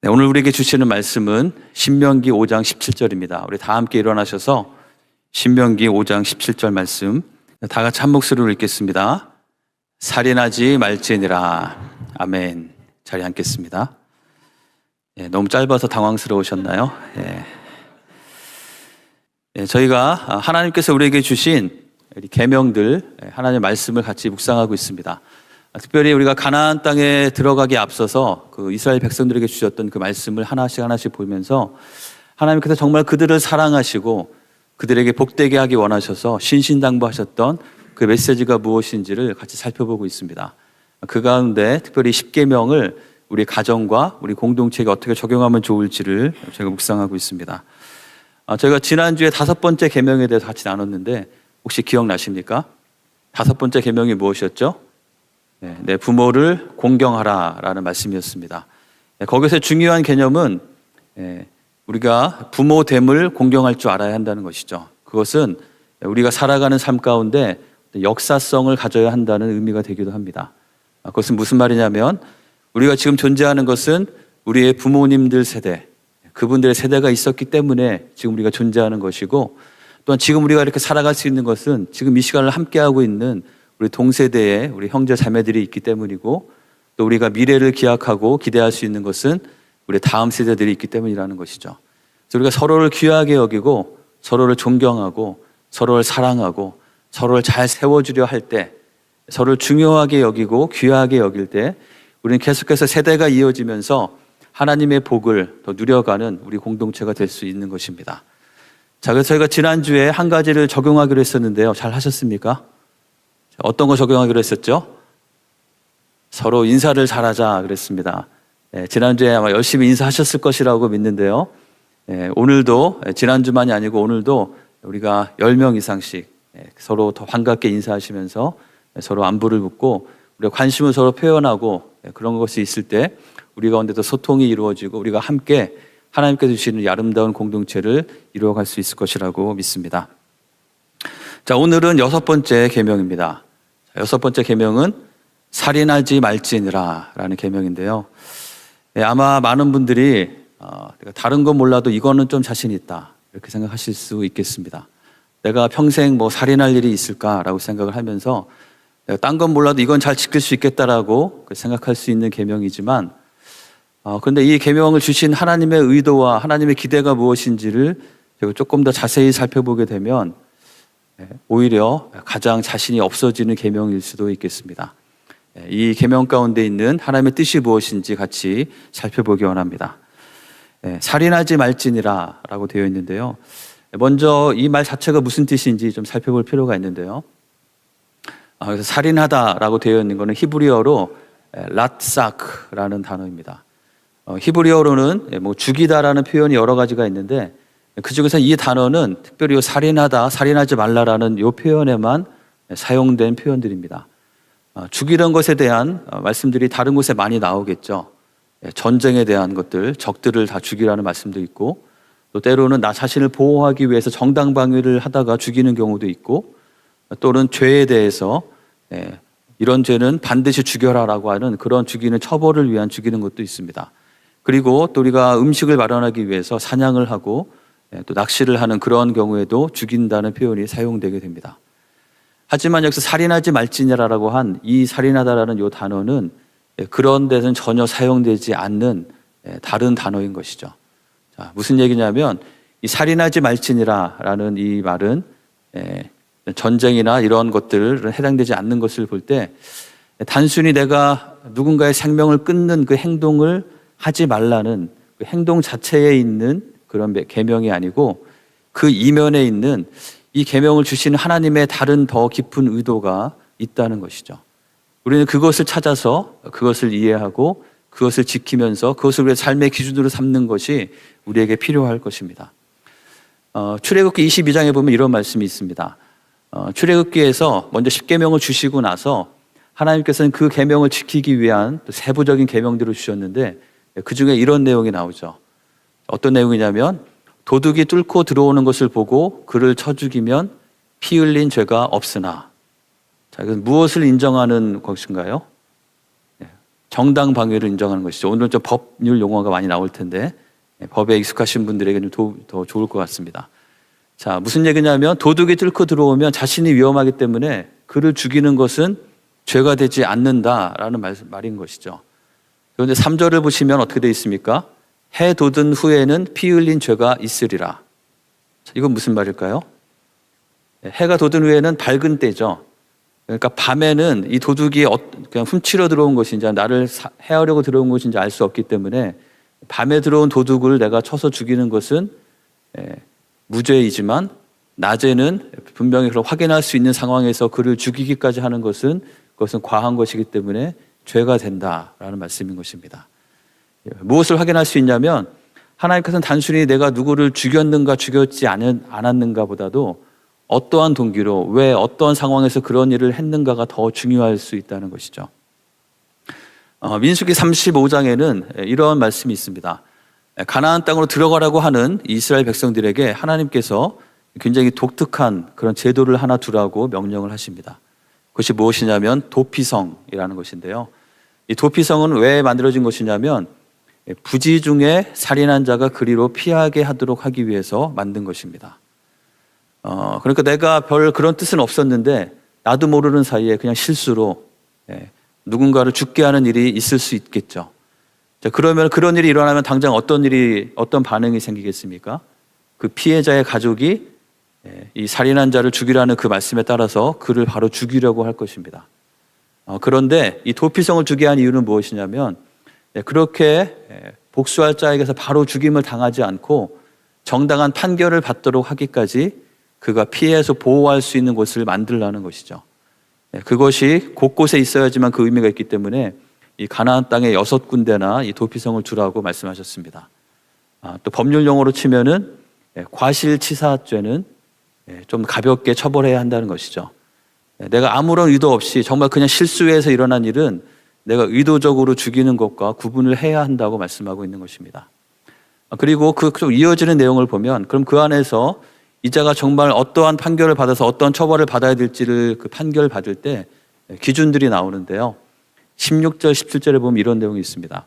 네, 오늘 우리에게 주시는 말씀은 신명기 5장 17절입니다. 우리 다 함께 일어나셔서 신명기 5장 17절 말씀 다 같이 한 목소리로 읽겠습니다. 살인하지 말지니라. 아멘. 자리에 앉겠습니다. 네, 너무 짧아서 당황스러우셨나요? 저희가 하나님께서 우리에게 주신 계명들, 하나님의 말씀을 같이 묵상하고 있습니다. 특별히 우리가 가나안 땅에 들어가기 앞서서 그 이스라엘 백성들에게 주셨던 그 말씀을 하나씩 보면서 하나님께서 정말 그들을 사랑하시고 그들에게 복되게 하기 원하셔서 신신당부하셨던 그 메시지가 무엇인지를 같이 살펴보고 있습니다. 그 가운데 특별히 십계명을 우리 가정과 우리 공동체에 어떻게 적용하면 좋을지를 제가 묵상하고 있습니다. 저희가 지난주에 5번째 계명에 대해서 같이 나눴는데 혹시 기억나십니까? 5번째 계명이 무엇이었죠? 내 부모를 공경하라 라는 말씀이었습니다. 거기서 중요한 개념은 우리가 부모됨을 공경할 줄 알아야 한다는 것이죠. 그것은 우리가 살아가는 삶 가운데 역사성을 가져야 한다는 의미가 되기도 합니다. 그것은 무슨 말이냐면 우리가 지금 존재하는 것은 우리의 부모님들 세대, 그분들의 세대가 있었기 때문에 지금 우리가 존재하는 것이고, 또한 지금 우리가 이렇게 살아갈 수 있는 것은 지금 이 시간을 함께하고 있는 우리 동세대에 우리 형제 자매들이 있기 때문이고, 또 우리가 미래를 기약하고 기대할 수 있는 것은 우리 다음 세대들이 있기 때문이라는 것이죠. 그래서 우리가 서로를 귀하게 여기고 서로를 존경하고 서로를 사랑하고 서로를 잘 세워주려 할 때, 서로를 중요하게 여기고 귀하게 여길 때 우리는 계속해서 세대가 이어지면서 하나님의 복을 더 누려가는 우리 공동체가 될 수 있는 것입니다. 자, 그래서 저희가 지난주에 한 가지를 적용하기로 했었는데요. 잘 하셨습니까? 어떤 거 적용하기로 했었죠? 서로 인사를 잘하자 그랬습니다. 지난주에 아마 열심히 인사하셨을 것이라고 믿는데요. 오늘도 지난주만이 아니고 오늘도 우리가 10명 이상씩 서로 더 반갑게 인사하시면서 서로 안부를 묻고 우리가 관심을 서로 표현하고 그런 것이 있을 때 우리 가운데도 소통이 이루어지고 우리가 함께 하나님께서 주시는 이 아름다운 공동체를 이루어갈 수 있을 것이라고 믿습니다. 자, 오늘은 6번째 계명입니다. 6번째 계명은 살인하지 말지니라 라는 계명인데요. 아마 많은 분들이 다른 건 몰라도 이거는 좀 자신 있다 이렇게 생각하실 수 있겠습니다. 내가 평생 뭐 살인할 일이 있을까라고 생각을 하면서 내가 딴 건 몰라도 이건 잘 지킬 수 있겠다라고 생각할 수 있는 계명이지만, 그런데 이 계명을 주신 하나님의 의도와 하나님의 기대가 무엇인지를 조금 더 자세히 살펴보게 되면 오히려 가장 자신이 없어지는 계명일 수도 있겠습니다. 이 계명 가운데 있는 하나님의 뜻이 무엇인지 같이 살펴보기 원합니다. 살인하지 말지니라 라고 되어 있는데요. 먼저 이 말 자체가 무슨 뜻인지 좀 살펴볼 필요가 있는데요. 그래서 살인하다라고 되어 있는 것은 히브리어로 랏사크라는 단어입니다. 히브리어로는 뭐 죽이다라는 표현이 여러 가지가 있는데 그 중에서 이 단어는 특별히 살인하다, 살인하지 말라라는 이 표현에만 사용된 표현들입니다. 죽이는 것에 대한 말씀들이 다른 곳에 많이 나오겠죠. 전쟁에 대한 것들, 적들을 다 죽이라는 말씀도 있고, 또 때로는 나 자신을 보호하기 위해서 정당방위를 하다가 죽이는 경우도 있고, 또는 죄에 대해서 이런 죄는 반드시 죽여라라고 하는 그런 죽이는 처벌을 위한 죽이는 것도 있습니다. 그리고 또 우리가 음식을 마련하기 위해서 사냥을 하고 또 낚시를 하는 그런 경우에도 죽인다는 표현이 사용되게 됩니다. 하지만 여기서 살인하지 말지니라라고 한 이 살인하다라는 이 단어는 그런 데는 전혀 사용되지 않는 다른 단어인 것이죠. 자, 무슨 얘기냐면 이 살인하지 말지니라라는 이 말은 전쟁이나 이런 것들은 해당되지 않는 것을 볼 때 단순히 내가 누군가의 생명을 끊는 그 행동을 하지 말라는 그 행동 자체에 있는 그런 계명이 아니고 그 이면에 있는 이 계명을 주시는 하나님의 다른 더 깊은 의도가 있다는 것이죠. 우리는 그것을 찾아서 그것을 이해하고 그것을 지키면서 그것을 우리의 삶의 기준으로 삼는 것이 우리에게 필요할 것입니다. 출애굽기 22장에 보면 이런 말씀이 있습니다. 출애굽기에서 먼저 십계명을 주시고 나서 하나님께서는 그 계명을 지키기 위한 세부적인 계명들을 주셨는데 그 중에 이런 내용이 나오죠. 어떤 내용이냐면 도둑이 뚫고 들어오는 것을 보고 그를 쳐 죽이면 피 흘린 죄가 없으나. 자, 이건 무엇을 인정하는 것인가요? 정당방위를 인정하는 것이죠. 오늘 좀 법률 용어가 많이 나올 텐데 법에 익숙하신 분들에게는 더 좋을 것 같습니다. 자, 무슨 얘기냐면 도둑이 뚫고 들어오면 자신이 위험하기 때문에 그를 죽이는 것은 죄가 되지 않는다라는 말인 것이죠. 그런데 3절을 보시면 어떻게 되어 있습니까? 해 돋은 후에는 피 흘린 죄가 있으리라. 이건 무슨 말일까요? 해가 돋은 후에는 밝은 때죠. 그러니까 밤에는 이 도둑이 그냥 훔치러 들어온 것인지 나를 해하려고 들어온 것인지 알 수 없기 때문에 밤에 들어온 도둑을 내가 쳐서 죽이는 것은 무죄이지만 낮에는 분명히 그걸 확인할 수 있는 상황에서 그를 죽이기까지 하는 것은 그것은 과한 것이기 때문에 죄가 된다라는 말씀인 것입니다. 무엇을 확인할 수 있냐면 하나님께서는 단순히 내가 누구를 죽였는가 죽였지 않았는가 보다도 어떠한 동기로 왜 어떠한 상황에서 그런 일을 했는가가 더 중요할 수 있다는 것이죠. 민수기 35장에는 이런 말씀이 있습니다. 가나안 땅으로 들어가라고 하는 이스라엘 백성들에게 하나님께서 굉장히 독특한 그런 제도를 하나 두라고 명령을 하십니다. 그것이 무엇이냐면 도피성이라는 것인데요. 이 도피성은 왜 만들어진 것이냐면 부지 중에 살인한 자가 그리로 피하게 하도록 하기 위해서 만든 것입니다. 그러니까 내가 별 그런 뜻은 없었는데 나도 모르는 사이에 그냥 실수로 누군가를 죽게 하는 일이 있을 수 있겠죠. 자, 그러면 그런 일이 일어나면 당장 어떤 반응이 생기겠습니까? 그 피해자의 가족이 이 살인한 자를 죽이라는 그 말씀에 따라서 그를 바로 죽이려고 할 것입니다. 그런데 이 도피성을 두게 한 이유는 무엇이냐면 그렇게 복수할 자에게서 바로 죽임을 당하지 않고 정당한 판결을 받도록 하기까지 그가 피해서 보호할 수 있는 곳을 만들라는 것이죠. 그것이 곳곳에 있어야지만 그 의미가 있기 때문에 이 가나안 땅에 6군데나 이 도피성을 두라고 말씀하셨습니다. 또 법률 용어로 치면은 과실치사죄는 좀 가볍게 처벌해야 한다는 것이죠. 내가 아무런 의도 없이 정말 그냥 실수해서 일어난 일은 내가 의도적으로 죽이는 것과 구분을 해야 한다고 말씀하고 있는 것입니다. 그리고 그 좀 이어지는 내용을 보면 그럼 그 안에서 이 자가 정말 어떠한 판결을 받아서 어떤 처벌을 받아야 될지를 그 판결을 받을 때 기준들이 나오는데요. 16절, 17절에 보면 이런 내용이 있습니다.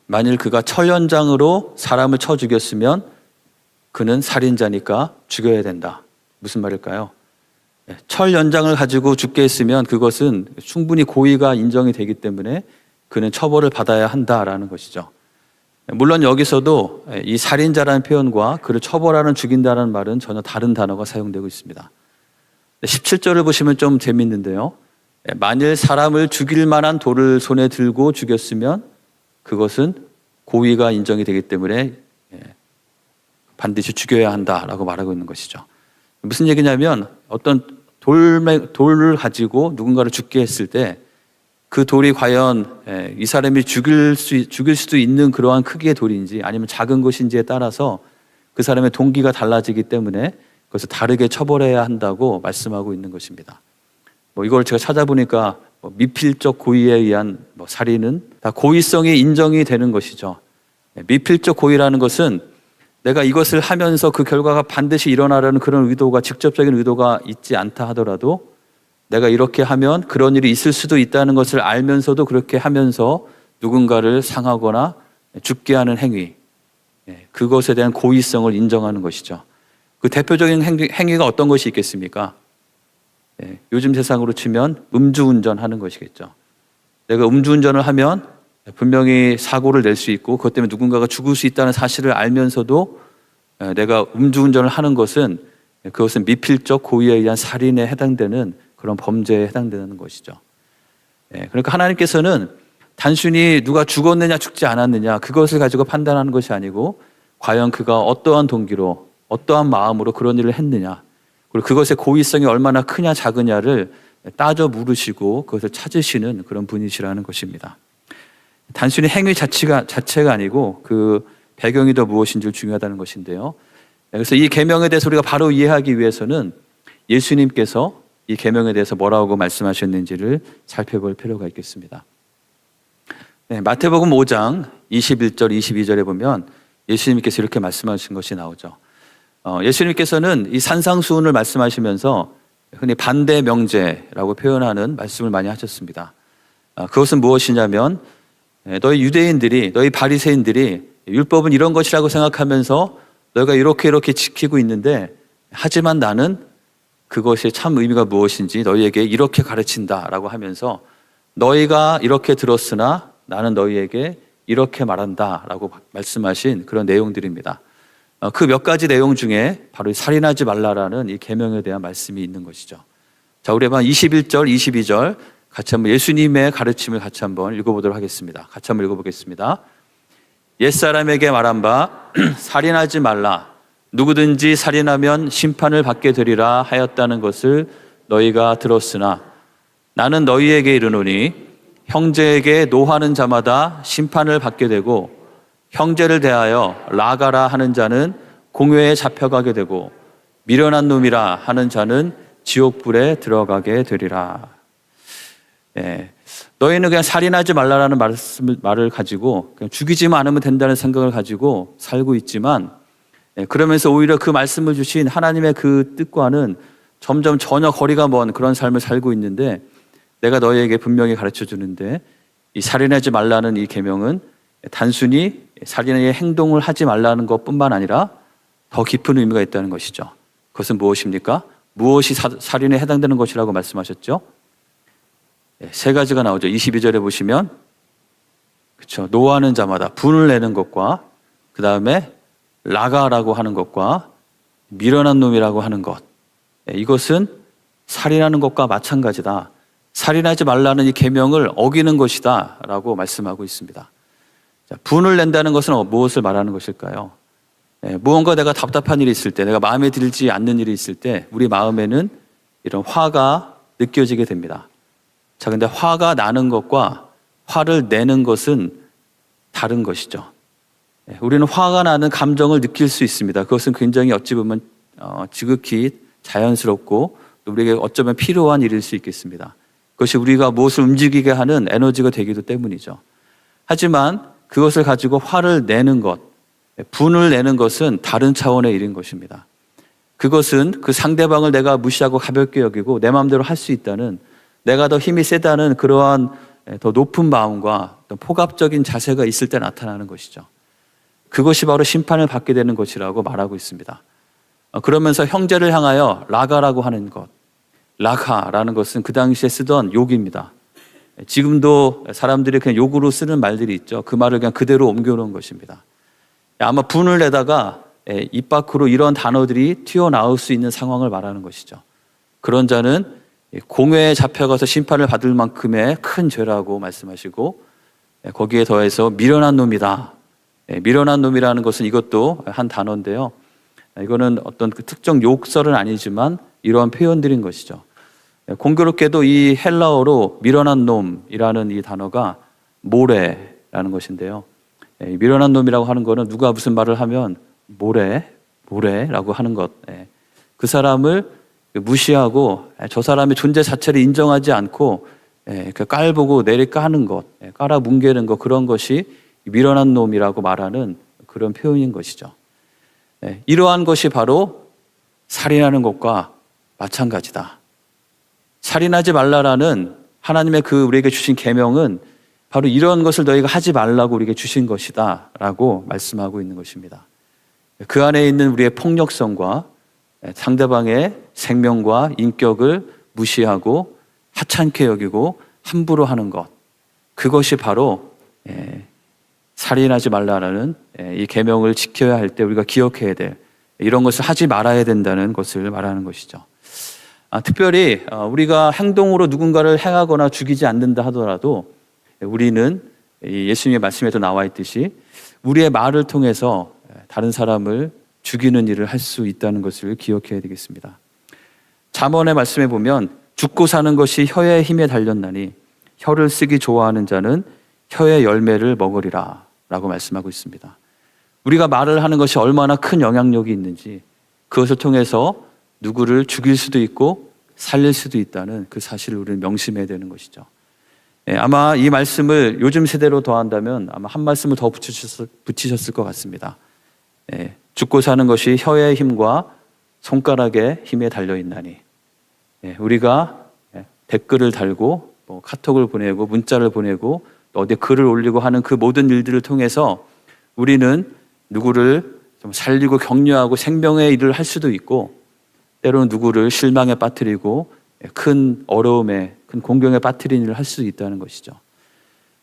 만일 그가 철연장으로 사람을 쳐 죽였으면 그는 살인자니까 죽여야 된다. 무슨 말일까요? 철연장을 가지고 죽게 했으면 그것은 충분히 고의가 인정이 되기 때문에 그는 처벌을 받아야 한다라는 것이죠. 물론 여기서도 이 살인자라는 표현과 그를 처벌하는 죽인다는 말은 전혀 다른 단어가 사용되고 있습니다. 17절을 보시면 좀 재밌는데요. 만일 사람을 죽일 만한 돌을 손에 들고 죽였으면 그것은 고의가 인정이 되기 때문에 반드시 죽여야 한다라고 말하고 있는 것이죠. 무슨 얘기냐면 어떤 돌을 가지고 누군가를 죽게 했을 때 그 돌이 과연 이 사람이 죽일 수도 있는 그러한 크기의 돌인지 아니면 작은 것인지에 따라서 그 사람의 동기가 달라지기 때문에 그것을 다르게 처벌해야 한다고 말씀하고 있는 것입니다. 이걸 제가 찾아보니까 미필적 고의에 의한 살인은 다 고의성이 인정이 되는 것이죠. 미필적 고의라는 것은 내가 이것을 하면서 그 결과가 반드시 일어나려는 그런 의도가 직접적인 의도가 있지 않다 하더라도 내가 이렇게 하면 그런 일이 있을 수도 있다는 것을 알면서도 그렇게 하면서 누군가를 상하거나 죽게 하는 행위, 그것에 대한 고의성을 인정하는 것이죠. 그 대표적인 행위가 어떤 것이 있겠습니까? 요즘 세상으로 치면 음주운전하는 것이겠죠. 내가 음주운전을 하면 분명히 사고를 낼 수 있고 그것 때문에 누군가가 죽을 수 있다는 사실을 알면서도 내가 음주운전을 하는 것은 그것은 미필적 고의에 의한 살인에 해당되는 그런 범죄에 해당되는 것이죠. 그러니까 하나님께서는 단순히 누가 죽었느냐 죽지 않았느냐 그것을 가지고 판단하는 것이 아니고 과연 그가 어떠한 동기로 어떠한 마음으로 그런 일을 했느냐 그리고 그것의 고의성이 얼마나 크냐 작으냐를 따져 물으시고 그것을 찾으시는 그런 분이시라는 것입니다. 단순히 행위 자체가 아니고 그 배경이 더 무엇인지 중요하다는 것인데요. 그래서 이 계명에 대해서 우리가 바로 이해하기 위해서는 예수님께서 이 계명에 대해서 뭐라고 말씀하셨는지를 살펴볼 필요가 있겠습니다. 마태복음 5장 21절, 22절에 보면 예수님께서 이렇게 말씀하신 것이 나오죠. 예수님께서는 이 산상수훈을 말씀하시면서 흔히 반대 명제라고 표현하는 말씀을 많이 하셨습니다. 그것은 무엇이냐면 너희 유대인들이, 너희 바리새인들이 율법은 이런 것이라고 생각하면서 너희가 이렇게 지키고 있는데, 하지만 나는 그것의 참 의미가 무엇인지 너희에게 이렇게 가르친다라고 하면서 너희가 이렇게 들었으나 나는 너희에게 이렇게 말한다라고 말씀하신 그런 내용들입니다. 그 몇 가지 내용 중에 바로 살인하지 말라라는 이 계명에 대한 말씀이 있는 것이죠. 자, 우리 한번 21절, 22절 같이 한번 예수님의 가르침을 같이 한번 읽어보도록 하겠습니다. 같이 한번 읽어보겠습니다. 옛사람에게 말한 바 살인하지 말라. 누구든지 살인하면 심판을 받게 되리라 하였다는 것을 너희가 들었으나 나는 너희에게 이르노니 형제에게 노하는 자마다 심판을 받게 되고 형제를 대하여 라가라 하는 자는 공회에 잡혀가게 되고 미련한 놈이라 하는 자는 지옥불에 들어가게 되리라. 너희는 그냥 살인하지 말라라는 말을 가지고 그냥 죽이지만 않으면 된다는 생각을 가지고 살고 있지만, 그러면서 오히려 그 말씀을 주신 하나님의 그 뜻과는 점점 전혀 거리가 먼 그런 삶을 살고 있는데, 내가 너희에게 분명히 가르쳐 주는데 이 살인하지 말라는 이 계명은 단순히 살인의 행동을 하지 말라는 것뿐만 아니라 더 깊은 의미가 있다는 것이죠. 그것은 무엇입니까? 무엇이 살인에 해당되는 것이라고 말씀하셨죠? 세 가지가 나오죠. 22절에 보시면, 그렇죠, 노하는 자마다 분을 내는 것과 그 다음에 라가라고 하는 것과 미련한 놈이라고 하는 것, 이것은 살인하는 것과 마찬가지다. 살인하지 말라는 이 계명을 어기는 것이다 라고 말씀하고 있습니다. 자, 분을 낸다는 것은 무엇을 말하는 것일까요? 무언가 내가 답답한 일이 있을 때, 내가 마음에 들지 않는 일이 있을 때 우리 마음에는 이런 화가 느껴지게 됩니다. 자, 근데 화가 나는 것과 화를 내는 것은 다른 것이죠. 우리는 화가 나는 감정을 느낄 수 있습니다. 그것은 굉장히 어찌 보면 지극히 자연스럽고 우리에게 어쩌면 필요한 일일 수 있겠습니다. 그것이 우리가 무엇을 움직이게 하는 에너지가 되기도 때문이죠. 하지만 그것을 가지고 화를 내는 것, 분을 내는 것은 다른 차원의 일인 것입니다. 그것은 그 상대방을 내가 무시하고 가볍게 여기고 내 마음대로 할 수 있다는, 내가 더 힘이 세다는 그러한 더 높은 마음과 포갑적인 자세가 있을 때 나타나는 것이죠. 그것이 바로 심판을 받게 되는 것이라고 말하고 있습니다. 그러면서 형제를 향하여 라가라고 하는 것, 라가라는 것은 그 당시에 쓰던 욕입니다. 지금도 사람들이 그냥 욕으로 쓰는 말들이 있죠. 그 말을 그냥 그대로 옮겨놓은 것입니다. 아마 분을 내다가 입 밖으로 이런 단어들이 튀어나올 수 있는 상황을 말하는 것이죠. 그런 자는 공회에 잡혀가서 심판을 받을 만큼의 큰 죄라고 말씀하시고, 거기에 더해서 미련한 놈이다. 미련한 놈이라는 것은 이것도 한 단어인데요. 이거는 어떤 그 특정 욕설은 아니지만 이러한 표현들인 것이죠. 공교롭게도 이 헬라어로 미련한 놈이라는 이 단어가 모레라는 것인데요. 미련한 놈이라고 하는 거는 누가 무슨 말을 하면 모래라고 하는 것. 그 사람을 무시하고 저 사람의 존재 자체를 인정하지 않고 깔보고 내리까는 것, 깔아뭉개는 것, 그런 것이 미련한 놈이라고 말하는 그런 표현인 것이죠. 이러한 것이 바로 살인하는 것과 마찬가지다. 살인하지 말라라는 하나님의 그 우리에게 주신 계명은 바로 이런 것을 너희가 하지 말라고 우리에게 주신 것이다 라고 말씀하고 있는 것입니다. 그 안에 있는 우리의 폭력성과 상대방의 생명과 인격을 무시하고 하찮게 여기고 함부로 하는 것, 그것이 바로 살인하지 말라라는 이 계명을 지켜야 할 때 우리가 기억해야 될, 이런 것을 하지 말아야 된다는 것을 말하는 것이죠. 특별히 우리가 행동으로 누군가를 행하거나 죽이지 않는다 하더라도 우리는 예수님의 말씀에도 나와 있듯이 우리의 말을 통해서 다른 사람을 죽이는 일을 할 수 있다는 것을 기억해야 되겠습니다. 잠언의 말씀에 보면 죽고 사는 것이 혀의 힘에 달렸나니 혀를 쓰기 좋아하는 자는 혀의 열매를 먹으리라 라고 말씀하고 있습니다. 우리가 말을 하는 것이 얼마나 큰 영향력이 있는지, 그것을 통해서 누구를 죽일 수도 있고 살릴 수도 있다는 그 사실을 우리는 명심해야 되는 것이죠. 아마 이 말씀을 요즘 세대로 더한다면 아마 한 말씀을 더 붙이셨을 것 같습니다. 죽고 사는 것이 혀의 힘과 손가락의 힘에 달려있나니, 우리가 댓글을 달고 뭐 카톡을 보내고 문자를 보내고 또 어디에 글을 올리고 하는 그 모든 일들을 통해서 우리는 누구를 좀 살리고 격려하고 생명의 일을 할 수도 있고, 때로는 누구를 실망에 빠뜨리고 큰 어려움에, 큰 공경에 빠뜨리는 일을 할 수도 있다는 것이죠.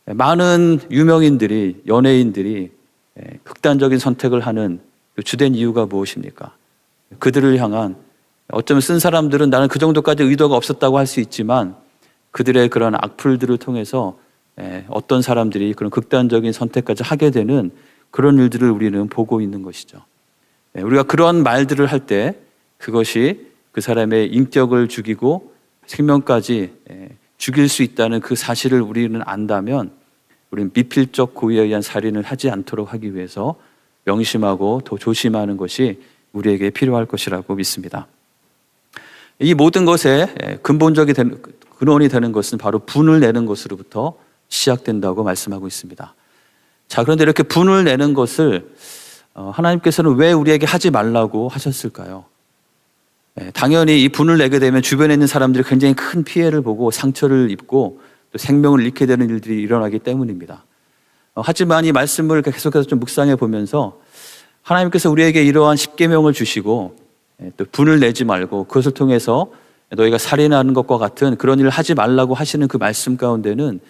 많은 유명인들이, 연예인들이 극단적인 선택을 하는 그 주된 이유가 무엇입니까? 그들을 향한, 어쩌면 쓴 사람들은 나는 그 정도까지 의도가 없었다고 할 수 있지만 그들의 그런 악플들을 통해서 어떤 사람들이 그런 극단적인 선택까지 하게 되는 그런 일들을 우리는 보고 있는 것이죠. 우리가 그런 말들을 할 때 그것이 그 사람의 인격을 죽이고 생명까지 죽일 수 있다는 그 사실을 우리는 안다면 우리는 미필적 고의에 의한 살인을 하지 않도록 하기 위해서 명심하고 더 조심하는 것이 우리에게 필요할 것이라고 믿습니다. 이 모든 것의 근원이 되는 것은 바로 분을 내는 것으로부터 시작된다고 말씀하고 있습니다. 자, 그런데 이렇게 분을 내는 것을 하나님께서는 왜 우리에게 하지 말라고 하셨을까요? 당연히 이 분을 내게 되면 주변에 있는 사람들이 굉장히 큰 피해를 보고 상처를 입고 또 생명을 잃게 되는 일들이 일어나기 때문입니다. 하지만 이 말씀을 계속해서 좀 묵상해 보면서 하나님께서 우리에게 이러한 십계명을 주시고 또 분을 내지 말고 그것을 통해서 너희가 살인하는 것과 같은 그런 일을 하지 말라고 하시는 그 말씀 가운데는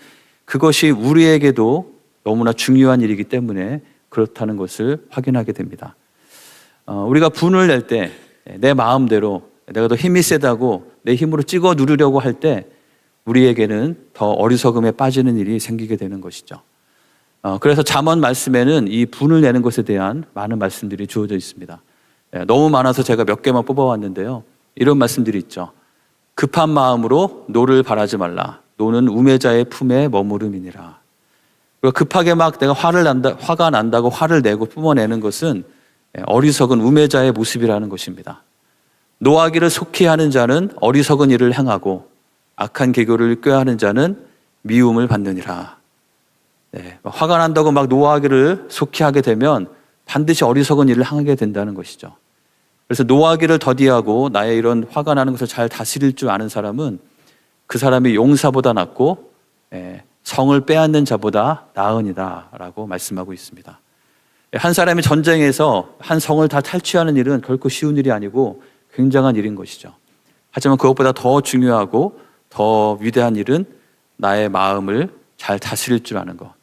그것이 우리에게도 너무나 중요한 일이기 때문에 그렇다는 것을 확인하게 됩니다. 우리가 분을 낼 때 내 마음대로 내가 더 힘이 세다고 내 힘으로 찍어 누르려고 할 때 우리에게는 더 어리석음에 빠지는 일이 생기게 되는 것이죠. 그래서 잠언 말씀에는 이 분을 내는 것에 대한 많은 말씀들이 주어져 있습니다. 너무 많아서 제가 몇 개만 뽑아왔는데요. 이런 말씀들이 있죠. 급한 마음으로 노를 바라지 말라. 노는 우매자의 품에 머무름이니라. 급하게 막 내가 화가 난다고 화를 내고 뿜어내는 것은 어리석은 우매자의 모습이라는 것입니다. 노하기를 속히 하는 자는 어리석은 일을 행하고 악한 계교를 꾀하는 자는 미움을 받느니라. 화가 난다고 막 노하기를 속히 하게 되면 반드시 어리석은 일을 행하게 된다는 것이죠. 그래서 노하기를 더디하고 나의 이런 화가 나는 것을 잘 다스릴 줄 아는 사람은 그 사람이 용사보다 낫고 성을 빼앗는 자보다 나으니라 라고 말씀하고 있습니다. 한 사람이 전쟁에서 한 성을 다 탈취하는 일은 결코 쉬운 일이 아니고 굉장한 일인 것이죠. 하지만 그것보다 더 중요하고 더 위대한 일은 나의 마음을 잘 다스릴 줄 아는 것,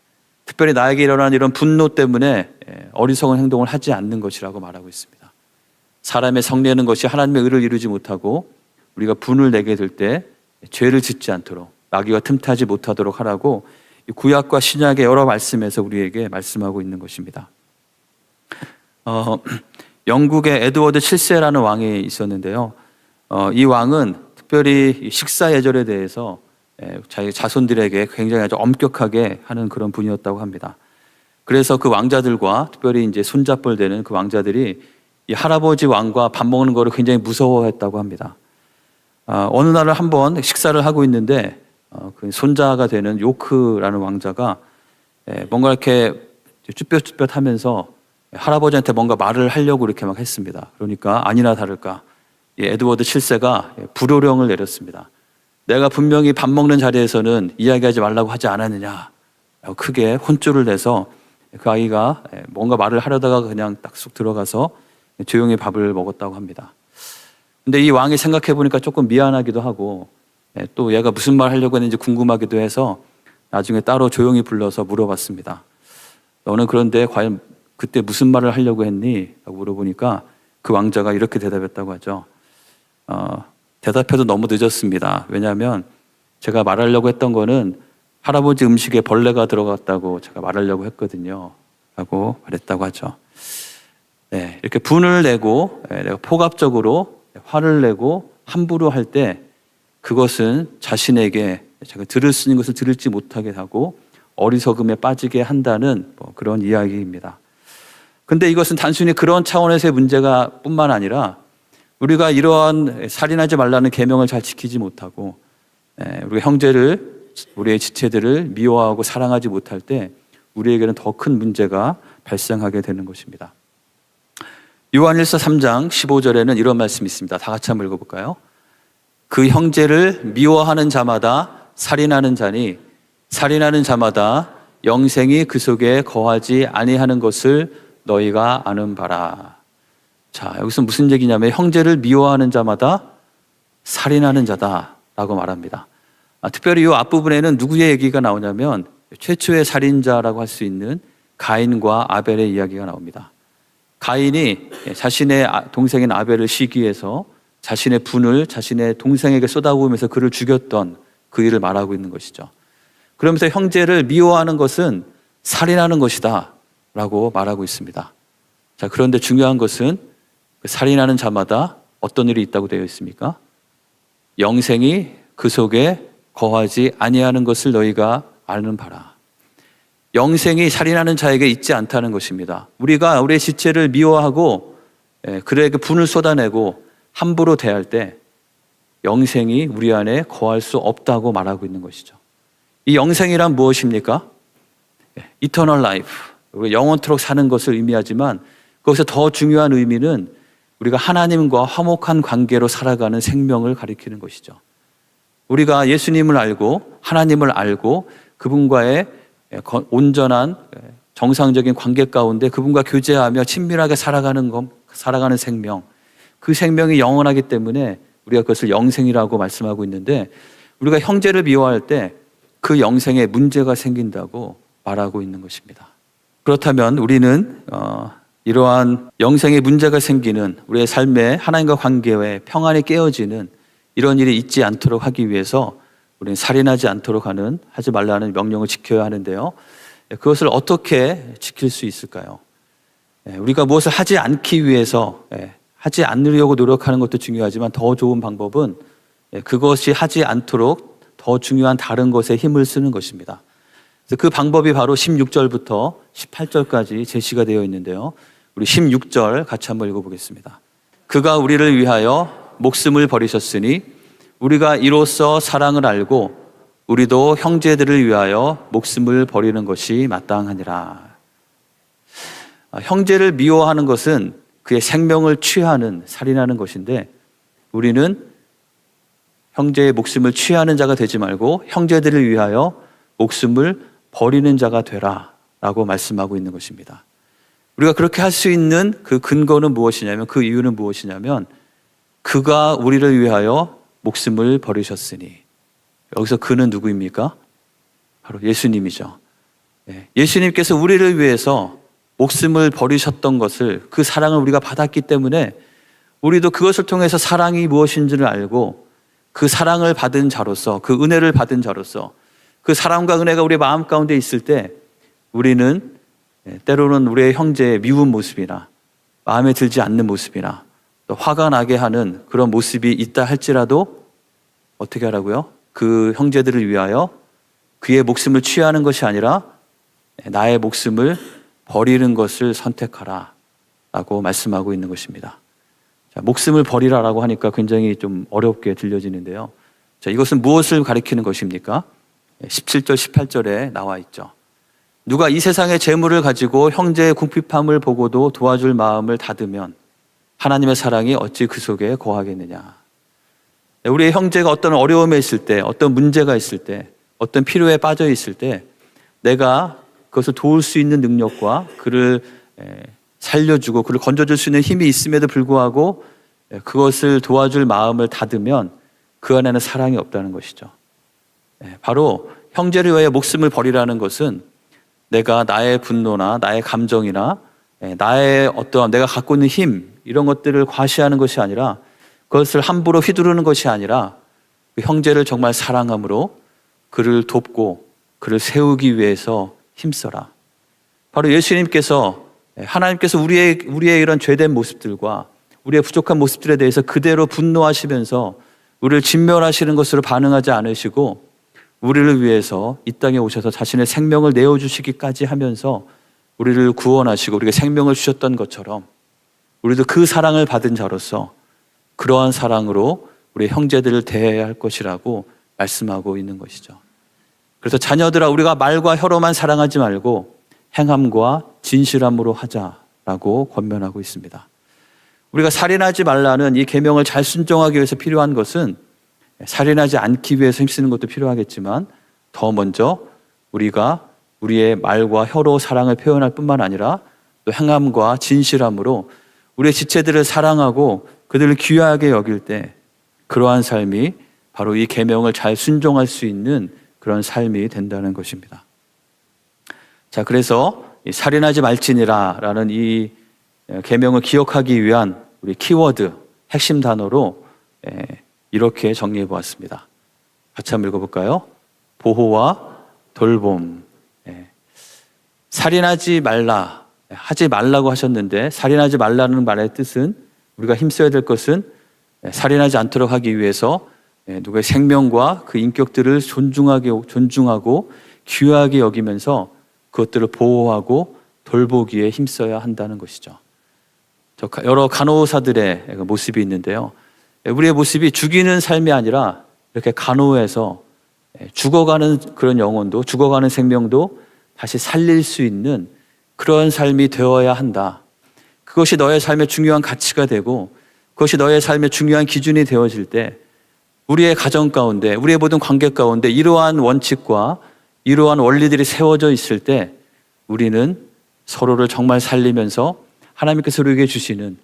특별히 나에게 일어나는 이런 분노 때문에 어리석은 행동을 하지 않는 것이라고 말하고 있습니다. 사람의 성내는 것이 하나님의 의를 이루지 못하고 우리가 분을 내게 될 때 죄를 짓지 않도록 마귀와 틈타지 못하도록 하라고 구약과 신약의 여러 말씀에서 우리에게 말씀하고 있는 것입니다. 영국의 에드워드 7세라는 왕이 있었는데요. 이 왕은 특별히 식사 예절에 대해서 자기 자손들에게 굉장히 아주 엄격하게 하는 그런 분이었다고 합니다. 그래서 그 왕자들과 특별히 이제 손잡벌 되는 그 왕자들이 이 할아버지 왕과 밥 먹는 거를 굉장히 무서워했다고 합니다. 어느 날을 한번 식사를 하고 있는데 그 손자가 되는 요크라는 왕자가 뭔가 이렇게 쭈뼛쭈뼛 하면서 할아버지한테 뭔가 말을 하려고 이렇게 막 했습니다. 그러니까 아니나 다를까 에드워드 7세가 불호령을 내렸습니다. 내가 분명히 밥 먹는 자리에서는 이야기하지 말라고 하지 않았느냐 라고 크게 혼쭐을 내서 그 아이가 뭔가 말을 하려다가 그냥 딱 쑥 들어가서 조용히 밥을 먹었다고 합니다. 근데 이 왕이 생각해 보니까 조금 미안하기도 하고 또 얘가 무슨 말 하려고 했는지 궁금하기도 해서 나중에 따로 조용히 불러서 물어봤습니다. 너는 그런데 과연 그때 무슨 말을 하려고 했니? 라고 물어보니까 그 왕자가 이렇게 대답했다고 하죠. 대답해도 너무 늦었습니다. 왜냐하면 제가 말하려고 했던 거는 할아버지 음식에 벌레가 들어갔다고 제가 말하려고 했거든요. 라고 말했다고 하죠. 이렇게 분을 내고 내가 포갑적으로 화를 내고 함부로 할 때 그것은 자신에게 제가 들을 수 있는 것을 들을지 못하게 하고 어리석음에 빠지게 한다는 그런 이야기입니다. 근데 이것은 단순히 그런 차원에서의 문제가 뿐만 아니라 우리가 이러한 살인하지 말라는 계명을 잘 지키지 못하고 우리가 형제를, 우리의 지체들을 미워하고 사랑하지 못할 때 우리에게는 더 큰 문제가 발생하게 되는 것입니다. 요한일서 3장 15절에는 이런 말씀이 있습니다. 다 같이 한번 읽어볼까요? 그 형제를 미워하는 자마다 살인하는 자니 살인하는 자마다 영생이 그 속에 거하지 아니하는 것을 너희가 아는 바라. 자, 여기서 무슨 얘기냐면 형제를 미워하는 자마다 살인하는 자다라고 말합니다. 특별히 이 앞부분에는 누구의 얘기가 나오냐면 최초의 살인자라고 할 수 있는 가인과 아벨의 이야기가 나옵니다. 가인이 자신의 동생인 아벨을 시기해서 자신의 분을 자신의 동생에게 쏟아부으면서 그를 죽였던 그 일을 말하고 있는 것이죠. 그러면서 형제를 미워하는 것은 살인하는 것이다 라고 말하고 있습니다. 자, 그런데 중요한 것은 살인하는 자마다 어떤 일이 있다고 되어 있습니까? 영생이 그 속에 거하지 아니하는 것을 너희가 아는 바라. 영생이 살인하는 자에게 있지 않다는 것입니다. 우리가 우리의 지체를 미워하고 그에게 분을 쏟아내고 함부로 대할 때 영생이 우리 안에 거할 수 없다고 말하고 있는 것이죠. 이 영생이란 무엇입니까? Eternal life, 영원토록 사는 것을 의미하지만 거기서 더 중요한 의미는 우리가 하나님과 화목한 관계로 살아가는 생명을 가리키는 것이죠. 우리가 예수님을 알고 하나님을 알고 그분과의 온전한 정상적인 관계 가운데 그분과 교제하며 친밀하게 살아가는 생명, 그 생명이 영원하기 때문에 우리가 그것을 영생이라고 말씀하고 있는데 우리가 형제를 미워할 때 그 영생에 문제가 생긴다고 말하고 있는 것입니다. 그렇다면 우리는 이러한 영생에 문제가 생기는 우리의 삶에 하나님과 관계에 평안이 깨어지는 이런 일이 있지 않도록 하기 위해서 우리는 살인하지 않도록 하지 말라는 명령을 지켜야 하는데요. 그것을 어떻게 지킬 수 있을까요? 우리가 무엇을 하지 않기 위해서 하지 않으려고 노력하는 것도 중요하지만 더 좋은 방법은 그것이 하지 않도록 더 중요한 다른 것에 힘을 쓰는 것입니다. 그래서 그 방법이 바로 16절부터 18절까지 제시가 되어 있는데요. 우리 16절 같이 한번 읽어보겠습니다. 그가 우리를 위하여 목숨을 버리셨으니 우리가 이로써 사랑을 알고 우리도 형제들을 위하여 목숨을 버리는 것이 마땅하니라. 형제를 미워하는 것은 그의 생명을 취하는, 살인하는 것인데 우리는 형제의 목숨을 취하는 자가 되지 말고 형제들을 위하여 목숨을 버리는 자가 되라 라고 말씀하고 있는 것입니다. 우리가 그렇게 할 수 있는 그 근거는 무엇이냐면, 그 이유는 무엇이냐면 그가 우리를 위하여 목숨을 버리셨으니. 여기서 그는 누구입니까? 바로 예수님이죠. 예수님께서 우리를 위해서 목숨을 버리셨던 것을, 그 사랑을 우리가 받았기 때문에 우리도 그것을 통해서 사랑이 무엇인지를 알고 그 사랑을 받은 자로서, 그 은혜를 받은 자로서 그 사랑과 은혜가 우리의 마음 가운데 있을 때 우리는 때로는 우리의 형제의 미운 모습이나 마음에 들지 않는 모습이나 또 화가 나게 하는 그런 모습이 있다 할지라도 어떻게 하라고요? 그 형제들을 위하여 그의 목숨을 취하는 것이 아니라 나의 목숨을 버리는 것을 선택하라 라고 말씀하고 있는 것입니다. 자, 목숨을 버리라라고 하니까 굉장히 좀 어렵게 들려지는데요. 자, 이것은 무엇을 가리키는 것입니까? 17절, 18절에 나와 있죠. 누가 이 세상의 재물을 가지고 형제의 궁핍함을 보고도 도와줄 마음을 닫으면 하나님의 사랑이 어찌 그 속에 거하겠느냐. 우리의 형제가 어떤 어려움에 있을 때, 어떤 문제가 있을 때, 어떤 필요에 빠져 있을 때 내가 그것을 도울 수 있는 능력과 그를 살려주고 그를 건져줄 수 있는 힘이 있음에도 불구하고 그것을 도와줄 마음을 닫으면 그 안에는 사랑이 없다는 것이죠. 바로 형제를 위하여 목숨을 버리라는 것은 내가 나의 분노나 나의 감정이나 나의 어떠한 내가 갖고 있는 힘 이런 것들을 과시하는 것이 아니라 그것을 함부로 휘두르는 것이 아니라 그 형제를 정말 사랑함으로 그를 돕고 그를 세우기 위해서 힘써라. 바로 예수님께서 하나님께서 우리의 이런 죄된 모습들과 우리의 부족한 모습들에 대해서 그대로 분노하시면서 우리를 진멸하시는 것으로 반응하지 않으시고 우리를 위해서 이 땅에 오셔서 자신의 생명을 내어주시기까지 하면서 우리를 구원하시고 우리에게 생명을 주셨던 것처럼 우리도 그 사랑을 받은 자로서 그러한 사랑으로 우리 형제들을 대해야 할 것이라고 말씀하고 있는 것이죠. 그래서 자녀들아, 우리가 말과 혀로만 사랑하지 말고 행함과 진실함으로 하자라고 권면하고 있습니다. 우리가 살인하지 말라는 이 계명을 잘 순종하기 위해서 필요한 것은 살인하지 않기 위해서 힘쓰는 것도 필요하겠지만 더 먼저 우리가 우리의 말과 혀로 사랑을 표현할 뿐만 아니라 또 행함과 진실함으로 우리의 지체들을 사랑하고 그들을 귀하게 여길 때 그러한 삶이 바로 이 계명을 잘 순종할 수 있는 그런 삶이 된다는 것입니다. 자, 그래서 이 살인하지 말지니라라는 이 계명을 기억하기 위한 우리 키워드, 핵심 단어로 이렇게 정리해 보았습니다. 같이 한번 읽어볼까요? 보호와 돌봄. 살인하지 말라, 하지 말라고 하셨는데 살인하지 말라는 말의 뜻은 우리가 힘써야 될 것은 살인하지 않도록 하기 위해서 누구의 생명과 그 인격들을 존중하고 귀하게 여기면서 그것들을 보호하고 돌보기에 힘써야 한다는 것이죠. 여러 간호사들의 모습이 있는데요. 우리의 모습이 죽이는 삶이 아니라 이렇게 간호해서 죽어가는 그런 영혼도, 죽어가는 생명도 다시 살릴 수 있는 그런 삶이 되어야 한다. 그것이 너의 삶의 중요한 가치가 되고 그것이 너의 삶의 중요한 기준이 되어질 때 우리의 가정 가운데, 우리의 모든 관계 가운데 이러한 원칙과 이러한 원리들이 세워져 있을 때 우리는 서로를 정말 살리면서 하나님께서 우리에게 주시는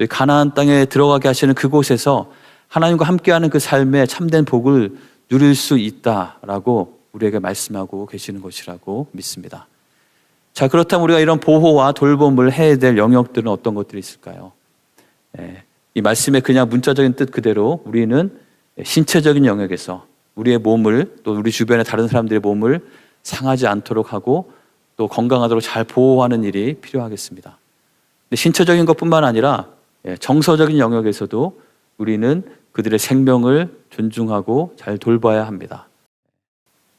가나안 땅에 들어가게 하시는 그곳에서 하나님과 함께하는 그 삶의 참된 복을 누릴 수 있다라고 우리에게 말씀하고 계시는 것이라고 믿습니다. 자, 그렇다면 우리가 이런 보호와 돌봄을 해야 될 영역들은 어떤 것들이 있을까요? 이 말씀의 그냥 문자적인 뜻 그대로 우리는 신체적인 영역에서 우리의 몸을 또 우리 주변의 다른 사람들의 몸을 상하지 않도록 하고 또 건강하도록 잘 보호하는 일이 필요하겠습니다. 근데 신체적인 것뿐만 아니라 정서적인 영역에서도 우리는 그들의 생명을 존중하고 잘 돌봐야 합니다.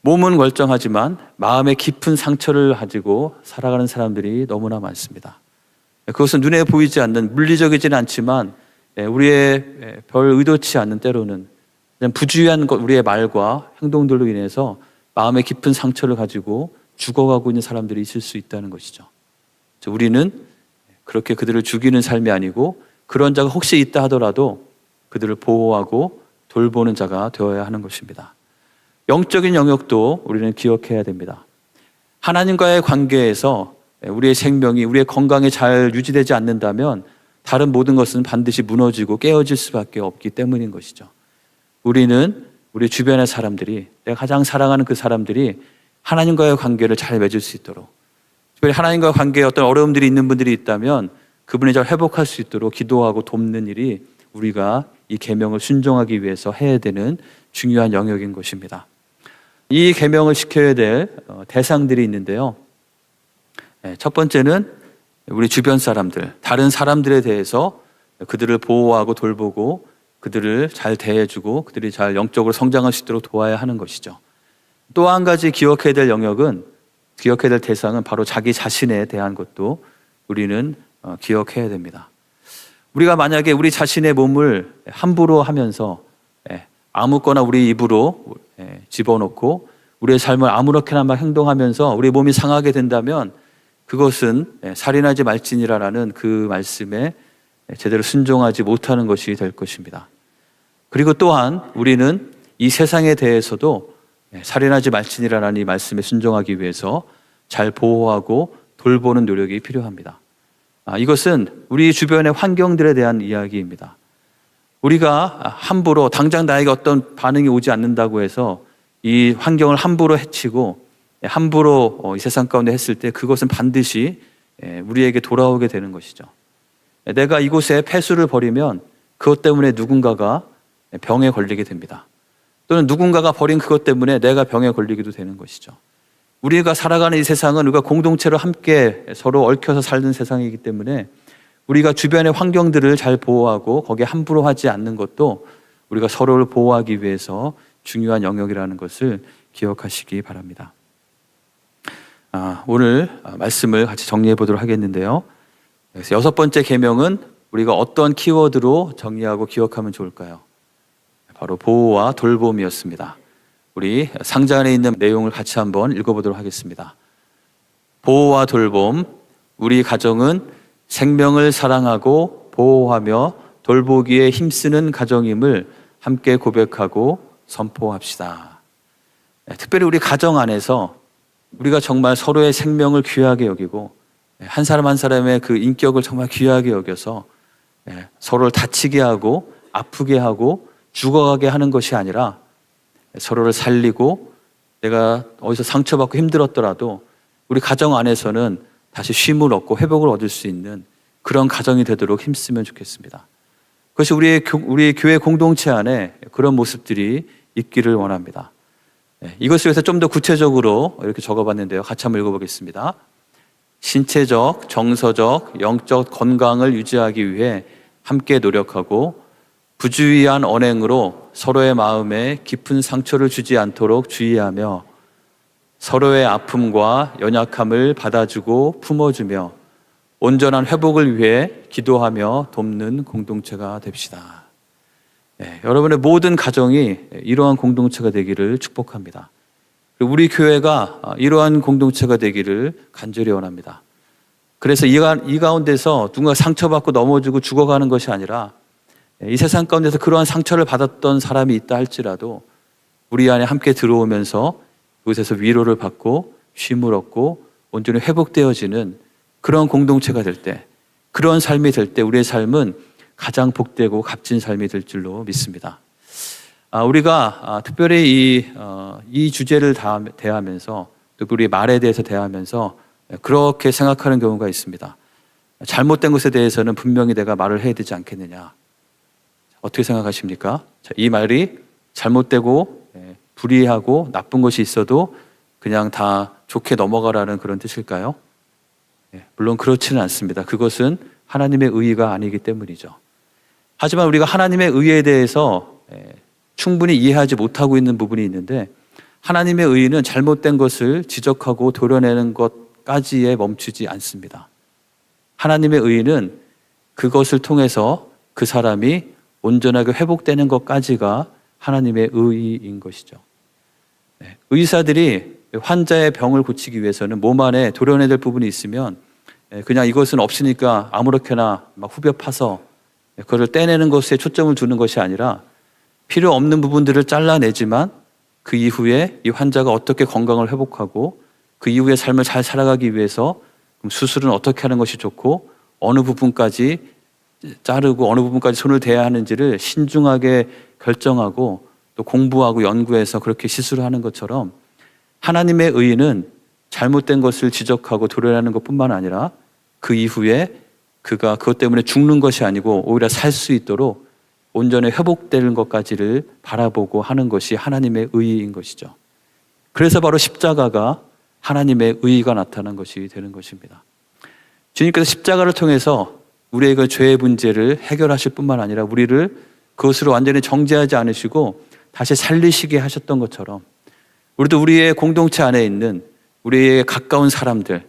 몸은 멀쩡하지만 마음의 깊은 상처를 가지고 살아가는 사람들이 너무나 많습니다. 그것은 눈에 보이지 않는 물리적이지는 않지만 우리의 별 의도치 않는 때로는 그냥 부주의한 우리의 말과 행동들로 인해서 마음의 깊은 상처를 가지고 죽어가고 있는 사람들이 있을 수 있다는 것이죠. 우리는 그렇게 그들을 죽이는 삶이 아니고 그런 자가 혹시 있다 하더라도 그들을 보호하고 돌보는 자가 되어야 하는 것입니다. 영적인 영역도 우리는 기억해야 됩니다. 하나님과의 관계에서 우리의 생명이, 우리의 건강이 잘 유지되지 않는다면 다른 모든 것은 반드시 무너지고 깨어질 수밖에 없기 때문인 것이죠. 우리는 우리 주변의 사람들이, 내가 가장 사랑하는 그 사람들이 하나님과의 관계를 잘 맺을 수 있도록, 특별히 하나님과의 관계에 어떤 어려움들이 있는 분들이 있다면 그분이 잘 회복할 수 있도록 기도하고 돕는 일이 우리가 이 계명을 순종하기 위해서 해야 되는 중요한 영역인 것입니다. 이 계명을 지켜야 될 대상들이 있는데요. 첫 번째는 우리 주변 사람들, 다른 사람들에 대해서 그들을 보호하고 돌보고 그들을 잘 대해주고 그들이 잘 영적으로 성장할 수 있도록 도와야 하는 것이죠. 또 한 가지 기억해야 될 영역은, 기억해야 될 대상은 바로 자기 자신에 대한 것도 우리는 기억해야 됩니다. 우리가 만약에 우리 자신의 몸을 함부로 하면서 아무거나 우리 입으로 집어넣고 우리의 삶을 아무렇게나 막 행동하면서 우리 몸이 상하게 된다면 그것은 살인하지 말지니라라는 그 말씀에 제대로 순종하지 못하는 것이 될 것입니다. 그리고 또한 우리는 이 세상에 대해서도 살인하지 말지니라라는 이 말씀에 순종하기 위해서 잘 보호하고 돌보는 노력이 필요합니다. 이것은 우리 주변의 환경들에 대한 이야기입니다. 우리가 함부로 당장 나에게 어떤 반응이 오지 않는다고 해서 이 환경을 함부로 해치고 함부로 이 세상 가운데 했을 때 그것은 반드시 우리에게 돌아오게 되는 것이죠. 내가 이곳에 폐수를 버리면 그것 때문에 누군가가 병에 걸리게 됩니다. 또는 누군가가 버린 그것 때문에 내가 병에 걸리기도 되는 것이죠. 우리가 살아가는 이 세상은 우리가 공동체로 함께 서로 얽혀서 살는 세상이기 때문에 우리가 주변의 환경들을 잘 보호하고 거기에 함부로 하지 않는 것도 우리가 서로를 보호하기 위해서 중요한 영역이라는 것을 기억하시기 바랍니다. 오늘 말씀을 같이 정리해 보도록 하겠는데요. 그래서 6번째 계명은 우리가 어떤 키워드로 정리하고 기억하면 좋을까요? 바로 보호와 돌봄이었습니다. 우리 상자 안에 있는 내용을 같이 한번 읽어보도록 하겠습니다. 보호와 돌봄, 우리 가정은 생명을 사랑하고 보호하며 돌보기에 힘쓰는 가정임을 함께 고백하고 선포합시다. 특별히 우리 가정 안에서 우리가 정말 서로의 생명을 귀하게 여기고 한 사람 한 사람의 그 인격을 정말 귀하게 여겨서 서로를 다치게 하고 아프게 하고 죽어가게 하는 것이 아니라 서로를 살리고 내가 어디서 상처받고 힘들었더라도 우리 가정 안에서는 다시 쉼을 얻고 회복을 얻을 수 있는 그런 가정이 되도록 힘쓰면 좋겠습니다. 그것이 우리 교회 공동체 안에 그런 모습들이 있기를 원합니다. 이것을 위해서 좀 더 구체적으로 이렇게 적어봤는데요. 같이 한번 읽어보겠습니다. 신체적, 정서적, 영적 건강을 유지하기 위해 함께 노력하고 부주의한 언행으로 서로의 마음에 깊은 상처를 주지 않도록 주의하며 서로의 아픔과 연약함을 받아주고 품어주며 온전한 회복을 위해 기도하며 돕는 공동체가 됩시다. 여러분의 모든 가정이 이러한 공동체가 되기를 축복합니다. 그리고 우리 교회가 이러한 공동체가 되기를 간절히 원합니다. 그래서 이 가운데서 누군가 상처받고 넘어지고 죽어가는 것이 아니라 이 세상 가운데서 그러한 상처를 받았던 사람이 있다 할지라도 우리 안에 함께 들어오면서 그곳에서 위로를 받고 쉼을 얻고 온전히 회복되어지는 그런 공동체가 될 때, 그런 삶이 될 때 우리의 삶은 가장 복되고 값진 삶이 될 줄로 믿습니다. 우리가 특별히 이 주제를 대하면서 또 우리 말에 대해서 대하면서 그렇게 생각하는 경우가 있습니다. 잘못된 것에 대해서는 분명히 내가 말을 해야 되지 않겠느냐. 어떻게 생각하십니까? 이 말이 잘못되고 불의하고 나쁜 것이 있어도 그냥 다 좋게 넘어가라는 그런 뜻일까요? 물론 그렇지는 않습니다. 그것은 하나님의 의의가 아니기 때문이죠. 하지만 우리가 하나님의 의의에 대해서 충분히 이해하지 못하고 있는 부분이 있는데 하나님의 의의는 잘못된 것을 지적하고 도려내는 것까지에 멈추지 않습니다. 하나님의 의의는 그것을 통해서 그 사람이 온전하게 회복되는 것까지가 하나님의 의의인 것이죠. 의사들이 환자의 병을 고치기 위해서는 몸 안에 도려내야 될 부분이 있으면 그냥 이것은 없으니까 아무렇게나 막 후벼 파서 그걸 떼내는 것에 초점을 두는 것이 아니라 필요 없는 부분들을 잘라내지만 그 이후에 이 환자가 어떻게 건강을 회복하고 그 이후의 삶을 잘 살아가기 위해서 그럼 수술은 어떻게 하는 것이 좋고 어느 부분까지 자르고 어느 부분까지 손을 대야 하는지를 신중하게 결정하고 또 공부하고 연구해서 그렇게 시술을 하는 것처럼 하나님의 의의는 잘못된 것을 지적하고 도려내는 것뿐만 아니라 그 이후에 그가 그것 때문에 죽는 것이 아니고 오히려 살 수 있도록 온전히 회복되는 것까지를 바라보고 하는 것이 하나님의 의의인 것이죠. 그래서 바로 십자가가 하나님의 의의가 나타난 것이 되는 것입니다. 주님께서 십자가를 통해서 우리의 그 죄의 문제를 해결하실 뿐만 아니라 우리를 그것으로 완전히 정죄하지 않으시고 다시 살리시게 하셨던 것처럼 우리도 우리의 공동체 안에 있는 우리의 가까운 사람들,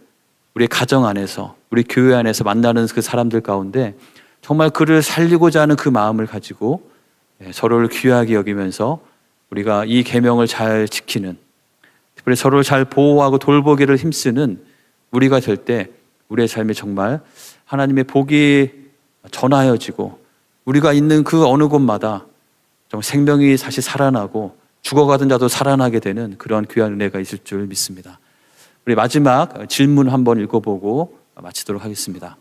우리의 가정 안에서, 우리 교회 안에서 만나는 그 사람들 가운데 정말 그를 살리고자 하는 그 마음을 가지고 서로를 귀하게 여기면서 우리가 이 계명을 잘 지키는, 특별히 서로를 잘 보호하고 돌보기를 힘쓰는 우리가 될 때 우리의 삶이 정말 하나님의 복이 전하여지고 우리가 있는 그 어느 곳마다 정말 생명이 다시 살아나고 죽어가던 자도 살아나게 되는 그런 귀한 은혜가 있을 줄 믿습니다. 우리 마지막 질문 한번 읽어보고 마치도록 하겠습니다.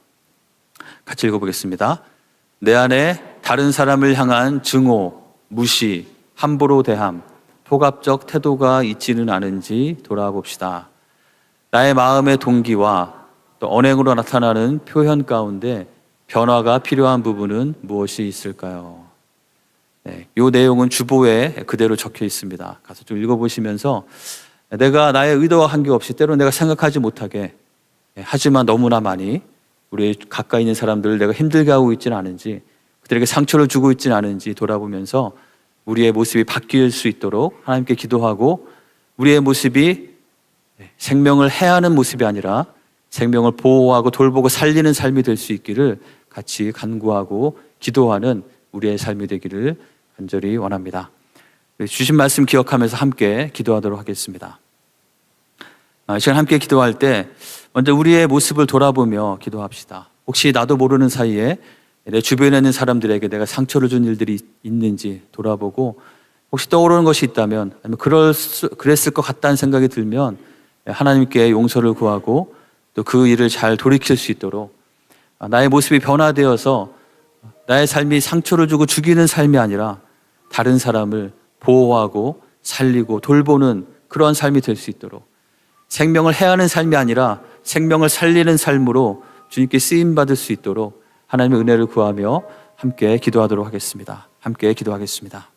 같이 읽어보겠습니다. 내 안에 다른 사람을 향한 증오, 무시, 함부로 대함, 포갑적 태도가 있지는 않은지 돌아봅시다. 나의 마음의 동기와 또 언행으로 나타나는 표현 가운데 변화가 필요한 부분은 무엇이 있을까요? 이 내용은 주보에 그대로 적혀 있습니다. 가서 좀 읽어보시면서 내가 나의 의도와 관계없이 때로는 내가 생각하지 못하게 하지만 너무나 많이 우리 가까이 있는 사람들을 내가 힘들게 하고 있지는 않은지 그들에게 상처를 주고 있지는 않은지 돌아보면서 우리의 모습이 바뀔 수 있도록 하나님께 기도하고 우리의 모습이 생명을 해하는 모습이 아니라 생명을 보호하고 돌보고 살리는 삶이 될 수 있기를 같이 간구하고 기도하는 우리의 삶이 되기를 간절히 원합니다. 주신 말씀 기억하면서 함께 기도하도록 하겠습니다. 이 시간 함께 기도할 때 먼저 우리의 모습을 돌아보며 기도합시다. 혹시 나도 모르는 사이에 내 주변에 있는 사람들에게 내가 상처를 준 일들이 있는지 돌아보고 혹시 떠오르는 것이 있다면, 아니면 그랬을 것 같다는 생각이 들면 하나님께 용서를 구하고 또 그 일을 잘 돌이킬 수 있도록 나의 모습이 변화되어서 나의 삶이 상처를 주고 죽이는 삶이 아니라 다른 사람을 보호하고 살리고 돌보는 그러한 삶이 될 수 있도록, 생명을 해하는 삶이 아니라 생명을 살리는 삶으로 주님께 쓰임받을 수 있도록 하나님의 은혜를 구하며 함께 기도하도록 하겠습니다. 함께 기도하겠습니다.